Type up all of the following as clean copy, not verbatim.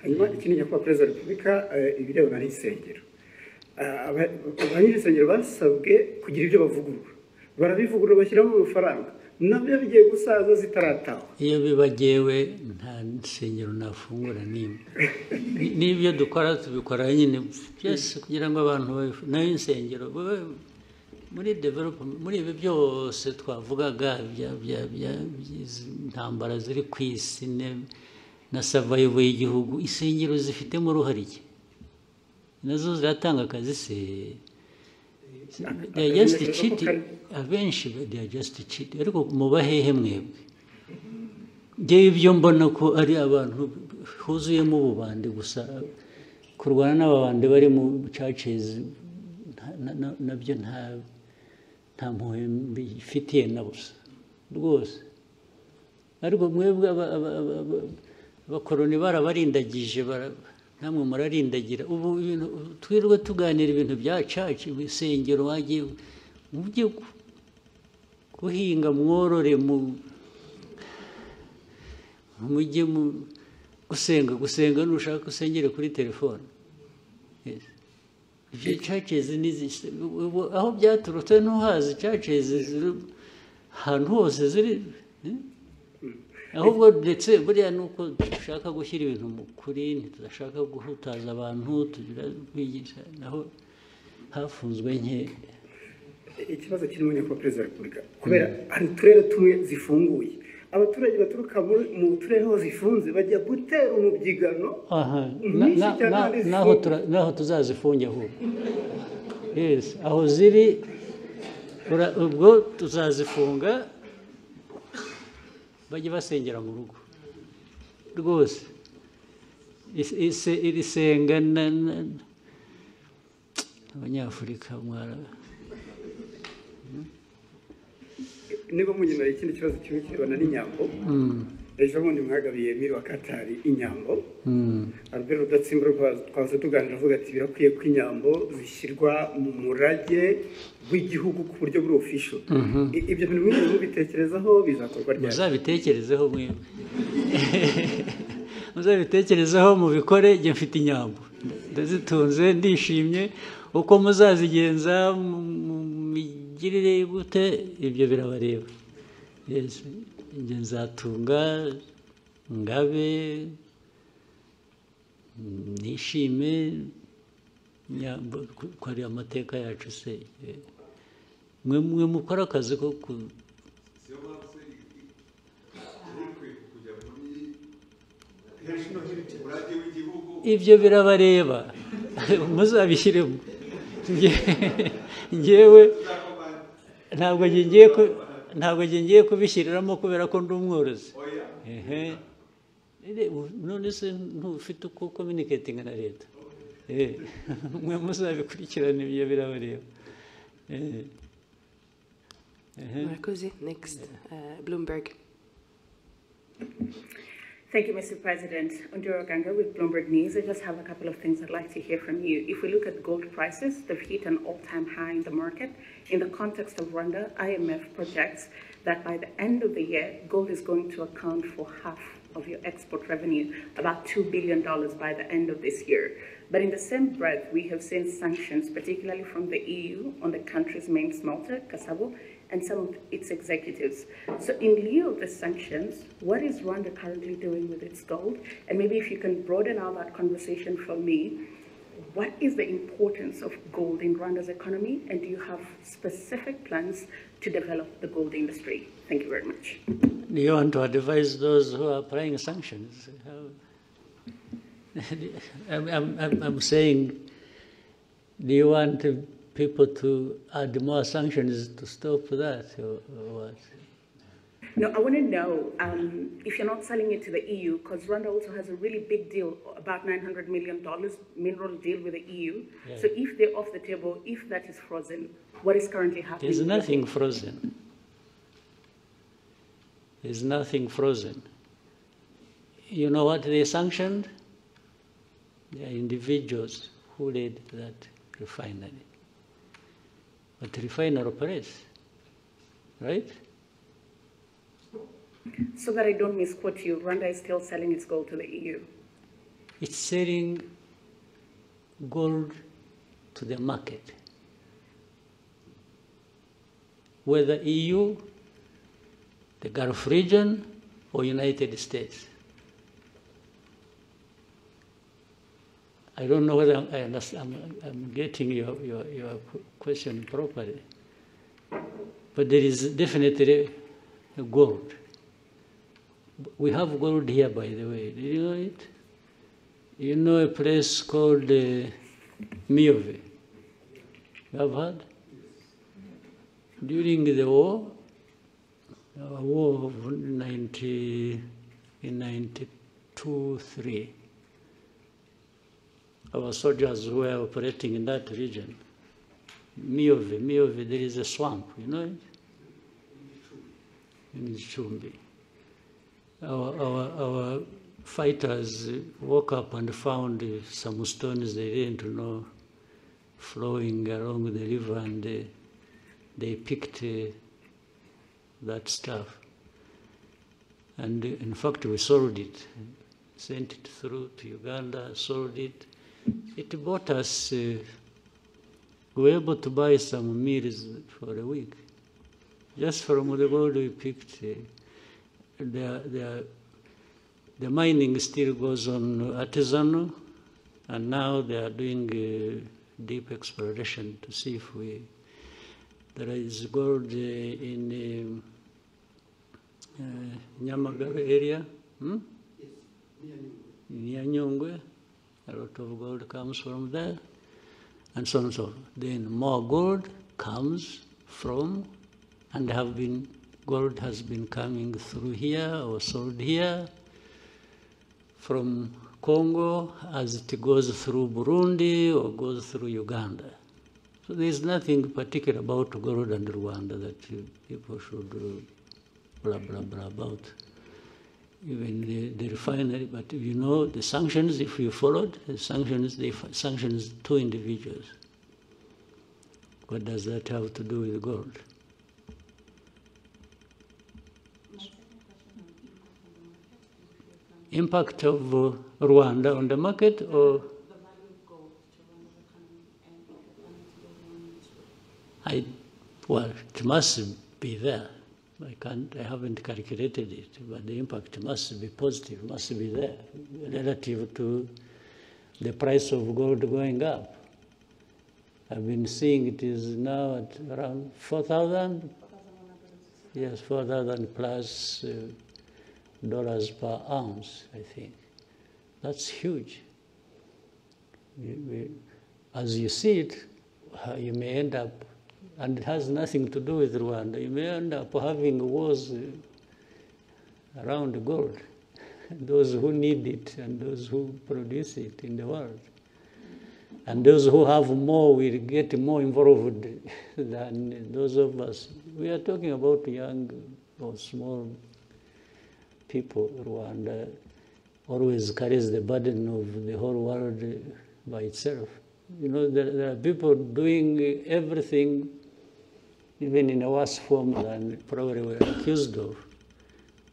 hanyuma ikindi nyakubahwa perezida wa repubulika ibirebana n'insengero abany'insengero basabwe kugira ibyo bavugurura barabivugurura bashyiramo amafaranga nabyo bigiye gusaza zitarataha iyo bibagewe nta nsengero nafungura n'imwe n'ibyo dukora tubikora nyine byose kugira ngo abantu nayo insengero muri development muri ibi byose twavugaga intambara ziri ku isi na survival y'igihugu insengero zifitemo uruhare nazo ziratanga akazi se they are just cheating abenshi they are just cheating ariko mubahehe mwebwe ngewe ibyo mbona ko ari abantu huzuyemo ububande gusa kurwana n'ababande bari mu churches nabyo nta mpuhwe mbifitiye na busa rwose ariko mwebwe abakoroni barabarindagije namwe murarindagira ubu twirwe tuganira ibintu bya church ibisengero wagiye mujye guhinga mworore mujye gusenga nushaka usengere kuri telefone ibyo churches aho byaturutse ntuhazi churches ahantu hose ziri ahubwo ndetse buriya nuko dushaka gushyira ibintu mu kuri ntitudashaka guhutaza abantu tugira kwigisha naho hafunzwe nke ikibazo kirimo nyakubahwa perezida wa repubulika kubera hari uturere tumwe zifunguye abaturage baturuka mu turere aho zifunze bajya gutera umubyigano naho tuzazifunge ahubwo yes aho ziri ubwo tuzazifunga bajye basengera mu rugo rwose iri senga abanyafurika mwara niba munyuma ikindi kibazo kimwe kirebana n'inyambo ejo bundi mwagabiye miri wa Katari inyambo Albert Rudatsimburwa twaze tuganira avuga ati birakwiye ko inyambo zishyirwa mu murage w'igihugu ku buryo buri official ibyo bintu mwinshi mubitekerezaho bizakorwa ryari muzabitekerezeho mwebwe muzabitekerezeho mubikore njye mfite inyambo ndazitunze ndishimye uko muzazigenza migirire gute ibyo birabareba yes njye nzatunga ngabe nishime nyambo ko ari amateka yacu se mwe mukora akazi ko ibyo birabareba muzabishyiremo ngewe ntabwo ngiye kubishyiriramo kubera ko ndi umworozi none se ntufite uko communicating na leta mwe muzabikurikirana ibyo birabareba Next, Bloomberg. Thank you, Mr. President. Ondiro Ganga with Bloomberg News. I just have a couple of things I'd like to hear from you. If we look at gold prices, they've hit an all-time high in the market. In the context of Rwanda, IMF projects that by the end of the year, gold is going to account for half of your export revenue, about $2 billion by the end of this year. But in the same breath, we have seen sanctions, particularly from the EU, on the country's main smelter, Kasabo, and some of its executives. So in lieu of the sanctions, what is Rwanda currently doing with its gold? And maybe if you can broaden out that conversation for me, what is the importance of gold in Rwanda's economy? And do you have specific plans to develop the gold industry? Thank you very much. Do you want to advise those who are applying sanctions? I'm saying, do you want people to add more sanctions to stop that, or what? No, I want to know if you're not selling it to the EU, because Rwanda also has a really big deal, about $900 million mineral deal with the EU. Yeah. So if they're off the table, if that is frozen, what is currently happening? There's nothing frozen. There's nothing frozen. You know what they sanctioned? They are individuals who led that refinery. But the refinery operates, right? So that I don't misquote you, Rwanda is still selling its gold to the EU. It's selling gold to the market. Whether EU, the Gulf region, or United States. I don't know whether I'm getting your question properly, but there is definitely gold. We have gold here, by the way. Do you know it? You know a place called Miove? You have heard? During the war of 92-3, our soldiers were operating in that region. Miove, there is a swamp, you know it? In Chumbi. Our fighters woke up and found some stones they didn't know flowing along the river, and they picked that stuff. And in fact, we sold it, sent it through to Uganda, sold it. It bought us, we were able to buy some meals for a week, just from the gold we picked. The mining still goes on artisanal, and now they are doing deep exploration to see if there is gold in Nyamagabe area, near Nyungwe. A lot of gold comes from there, and so on and so on. Then more gold comes from, and gold has been coming through here or sold here from Congo as it goes through Burundi or goes through Uganda. So there's nothing particular about gold and Rwanda that people should blah, blah, blah about. Even the refinery, but you know the sanctions, if you followed, the sanctions, they sanctions 2 individuals. What does that have to do with gold? Impact of Rwanda on the market, or? Well, it must be there. I haven't calculated it, but the impact must be positive, must be there, relative to the price of gold going up. I've been seeing it is now at around 4,000. Yes, 4,000 plus dollars per ounce, I think. That's huge. As you see it, you may end up, and it has nothing to do with Rwanda, you may end up having wars around gold, those who need it and those who produce it in the world. And those who have more will get more involved than those of us. We are talking about young or small people. Rwanda always carries the burden of the whole world by itself. You know, there are people doing everything, even in a worse form than probably we're accused of,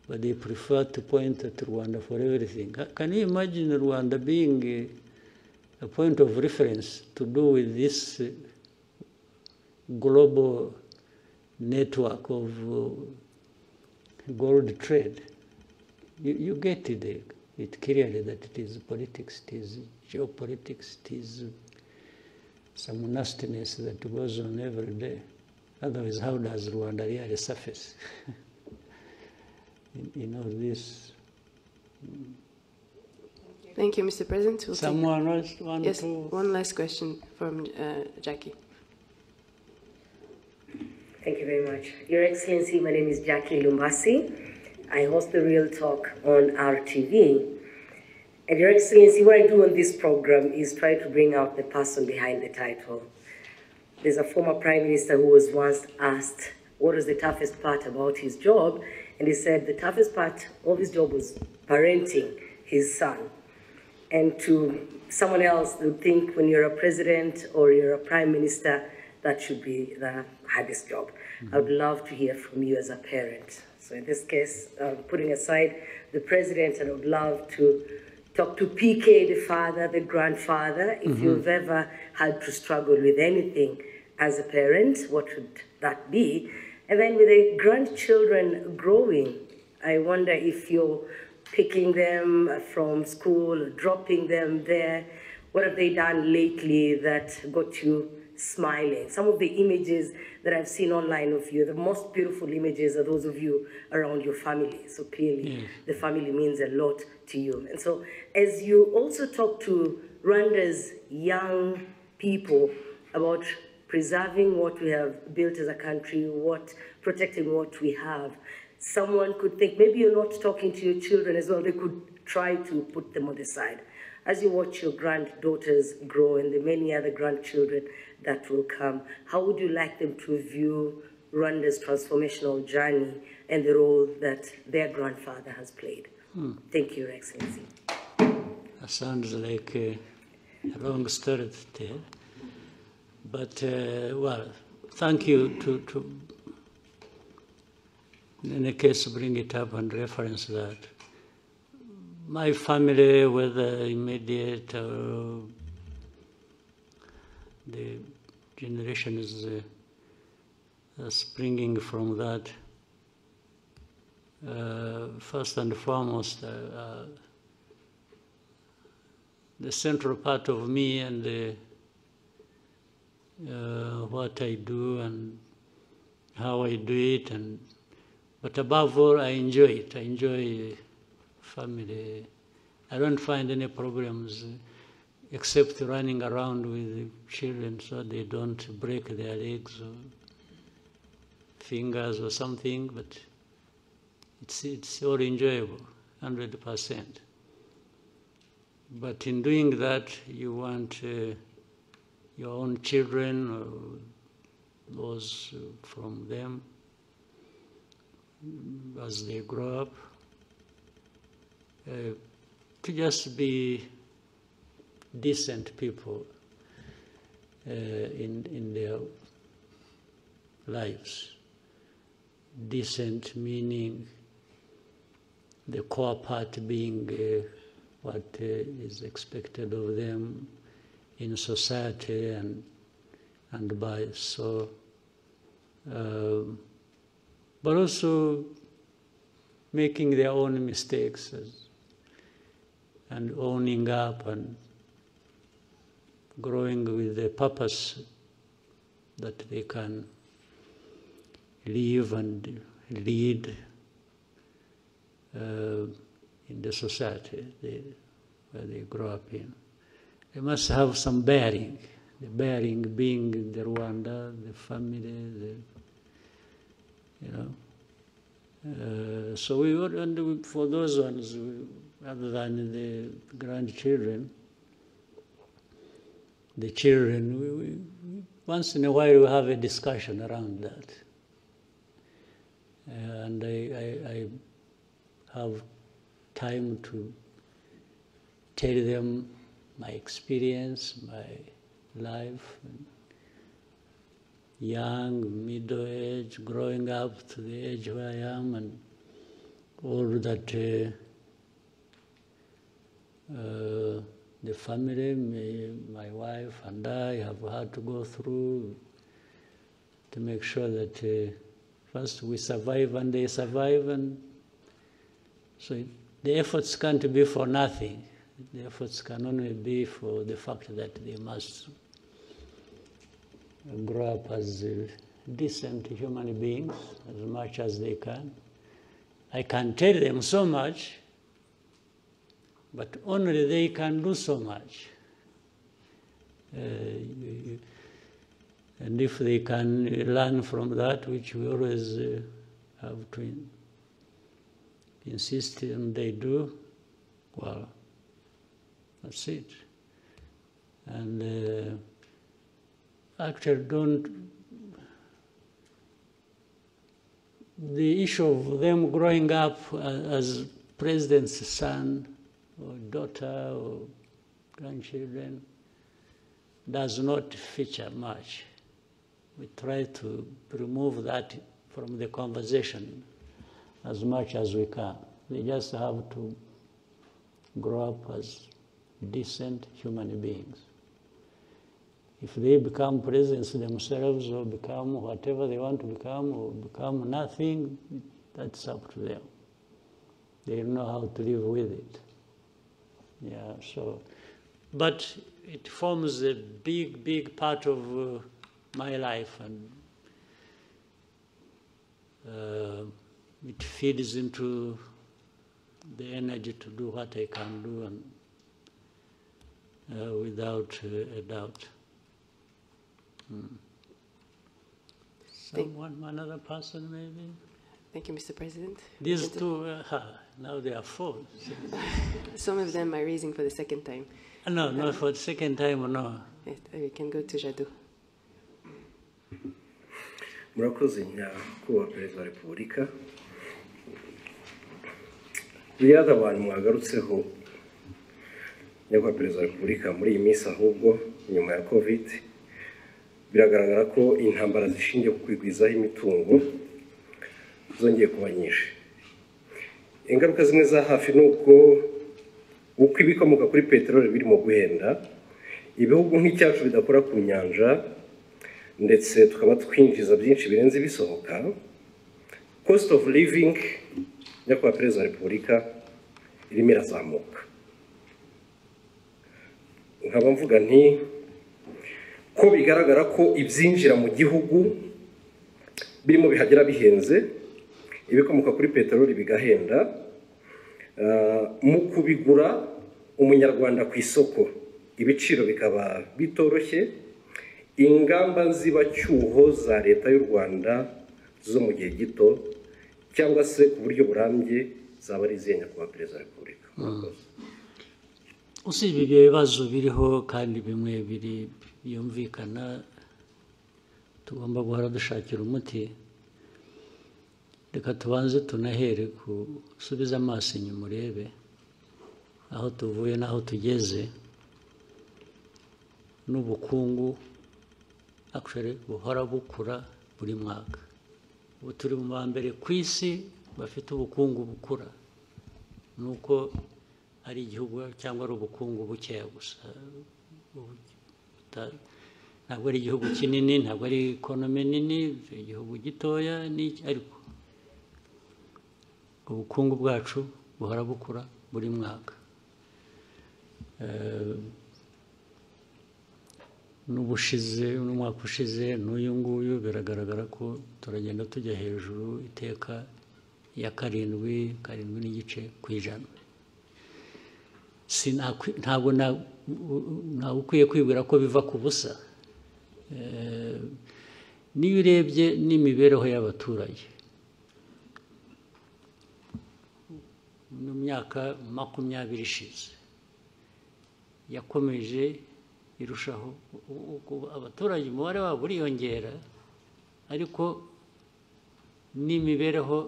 but they prefer to point at Rwanda for everything. Can you imagine Rwanda being a point of reference to do with this global network of gold trade? You get it clearly that it is politics, it is geopolitics, it is some nastiness that goes on every day. Otherwise, how does Rwanda really surface in all this? Thank you, Mr. President. We'll Someone else want yes, to? one last question from Jackie. Thank you very much. Your Excellency, my name is Jackie Lumbasi. I host the Real Talk on RTV. And Your Excellency, what I do on this program is try to bring out the person behind the title. There's a former Prime Minister who was once asked what was the toughest part about his job, and he said the toughest part of his job was parenting his son. And to someone else would think when you're a president or you're a prime minister, that should be the hardest job. I would love to hear from you as a parent. So in this case, putting aside the president, and I would love to talk to PK, the father, the grandfather, if you've ever had to struggle with anything as a parent, what would that be? And then with the grandchildren growing, I wonder if you're picking them from school, dropping them there. What have they done lately that got you smiling? Some of the images that I've seen online of you, the most beautiful images are those of you around your family. So clearly, the family means a lot to you. And so as you also talk to Rwanda's young people about preserving what we have built as a country, protecting what we have, someone could think maybe you're not talking to your children as well. They could try to put them on the side. As you watch your granddaughters grow and the many other grandchildren that will come, how would you like them to view Rwanda's transformational journey and the role that their grandfather has played? Thank you, Your Excellency. That sounds like a long story to tell. But, well, thank you to in any case, bring it up and reference that. My family, whether immediate or the generation is springing from that, first and foremost, the central part of me and what I do and how I do it, but above all, I enjoy it. I enjoy family. I don't find any problems except running around with the children so they don't break their legs or fingers or something, but it's all enjoyable, 100%. But in doing that, you want your own children or those from them, as they grow up, to just be decent people in their lives. Decent meaning the core part being what is expected of them in society and by so. But also making their own mistakes and owning up and growing with the purpose that they can live and lead in the society where they grow up in. They must have some bearing, the bearing being the Rwanda, the family, so we would, and for those ones, other than the grandchildren, the children, we once in a while we have a discussion around that. And I have time to tell them my experience, my life, young, middle age, growing up to the age where I am, and all that the family, my wife and I have had to go through to make sure that first we survive and they survive, and so the efforts can't be for nothing. The efforts can only be for the fact that they must grow up as decent human beings as much as they can. I can tell them so much, but only they can do so much. And if they can learn from that, which we always have to insist on they do, well, that's it. And actually the issue of them growing up as president's son or daughter or grandchildren does not feature much. We try to remove that from the conversation as much as we can. They just have to grow up as decent human beings. If they become presidents themselves or become whatever they want to become or become nothing, that's up to them. They know how to live with it. Yeah, so, but it forms a big, big part of my life, and it feeds into the energy to do what I can do, and without a doubt. Someone, another person maybe? Thank you, Mr. President. These two, now they are four. Some of them are raising for the second time. No, not for the second time, no. Yes, we can go to Jadot. Murakoze nyakubahwa Perezida wa Repubulika. Biriya abantu mwagarutseho nyakubahwa Perezida wa Repubulika muri iyi minsi ahubwo nyuma ya COVID biragaragara ko intambara zishingiye ku kwigwizaho imitungo zongeye kuba nyinshi. Ingaruka zimwe za hafi ni uko ibikomoka kuri peteroli birimo guhenda, ibihugu nk'icyacu bidakora ku nyanja ndetse tukaba twinjiza byinshi birenze bisohoka. Cost of living nyakubahwa Perezida wa Repubulika irimo irazamuka. Nkaba mvuga nti ko bigaragara ko ibyinjira mu gihugu birimo bihagera bihenze, ibikomoka kuri peteroli bigahenda, mu kubigura umunyarwanda ku isoko ibiciro bikaba bitoroshye, ingamba nzibacyuho za leta y'u Rwanda zo mu gihe gito cyangwa se ku buryo burambye zaba ari izihe nyakubahwa Perezida wa Repubulika? Usibye ibyo bibazo biriho kandi bimwe byumvikana tugomba guhora dushakira umuti, reka tubanze tunahere gusubiza amaso inyuma urebe aho tuvuye n'aho tugeze, n'ubukungu actually buhora bukura buri mwaka. Ubu turi mu ba mbere ku isi bafite ubukungu bukura, nuko ari igihugu cyangwa ari ubukungu bukeya gusa. Ntabwo ari igihugu kinini, ntabwo ari ekonomi nini, igihugu gitoya, ariko ubukungu bwacu buhora bukura buri mwaka. N'umwaka ushize n'uyu nguyu biragaragara ko turagenda tujya hejuru iteka ya karindwi n'igice ku ijana. Ntabwo ukwiye kwibwira ko biva ku busa. Niyo urebye n'imibereho y'abaturage mu myaka 20 ishize yakomeje irushaho, abaturage umubare wabo uriyongera, ariko n'imibereho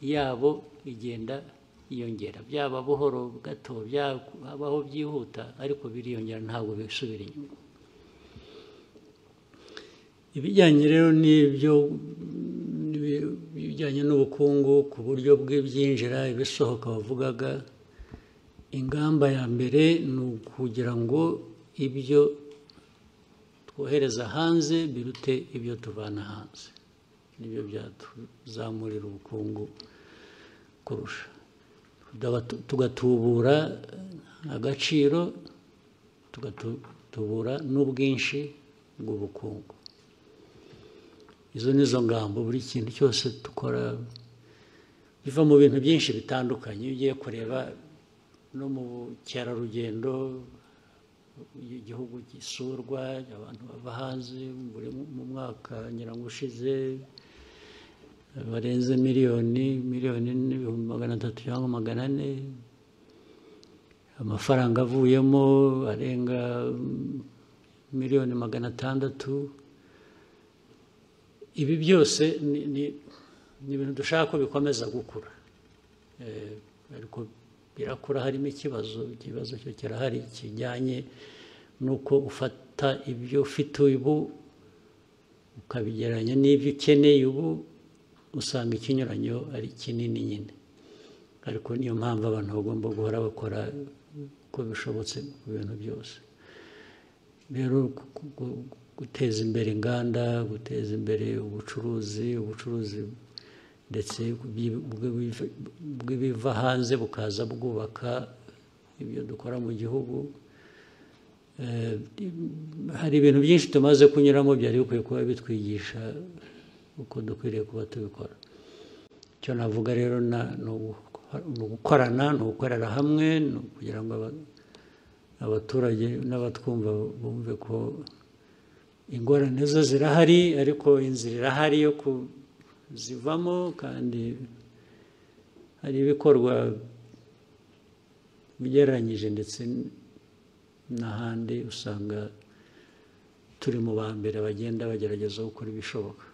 yabo igenda yiyongera, byaba buhoro gato, byabaho byihuta, ariko biriyongera, ntabwo bisubira inyuma. Ibijyanye rero n'ibyo bijyanye n'ubukungu ku buryo bw'ibyinjira ibisohoka bavugaga, ingamba ya mbere ni ukugira ngo ibyo twohereza hanze birute ibyo tuvana hanze, nibyo byatuzamurira ubukungu kurusha. Tugatubura agaciro, tugatubura n'ubwinshi bw'ubukungu. Izo nizo ngamba. Buri kintu cyose dukora biva mu bintu byinshi bitandukanye. Iyo ugiye kureba no mu bukerarugendo, igihugu gisurwa, abantu bava hanze mu mwaka nyirango ushize barenze miliyoni n'ibihumbi 300 cyangwa 400, amafaranga avuyemo arenga miliyoni 600. Ibi byose ni ibintu dushaka ko bikomeza gukura, ariko birakura harimo ikibazo cyo kirahari kijyanye nuko ufata ibyo ufite ubu ukabigeranya n'ibyo ukeneye ubu, usanga ikinyuranyo ari kinini nyine. ariko niyo mpamvu abantu bagomba guhora bakora uko bishobotse ku bintu byose. Rero guteza imbere inganda, guteza imbere ubucuruzi ndetse bw'ibiva hanze bukaza bwubaka ibyo dukora mu gihugu. Hari ibintu byinshi tumaze kunyuramo byari bikwiye kuba bitwigisha uko dukwiriye kuba tubikora. Icyo navuga rero ni ugukorana, ni ugukorera hamwe, kugira ngo abaturage n'abatwumva bumve ko ingorane zo zirahari, ariko inzira irahari yo kuzivamo, kandi hari ibikorwa bigereranyije ndetse n'ahandi usanga turi mu ba mbere bagenda bagerageza gukora ibishoboka.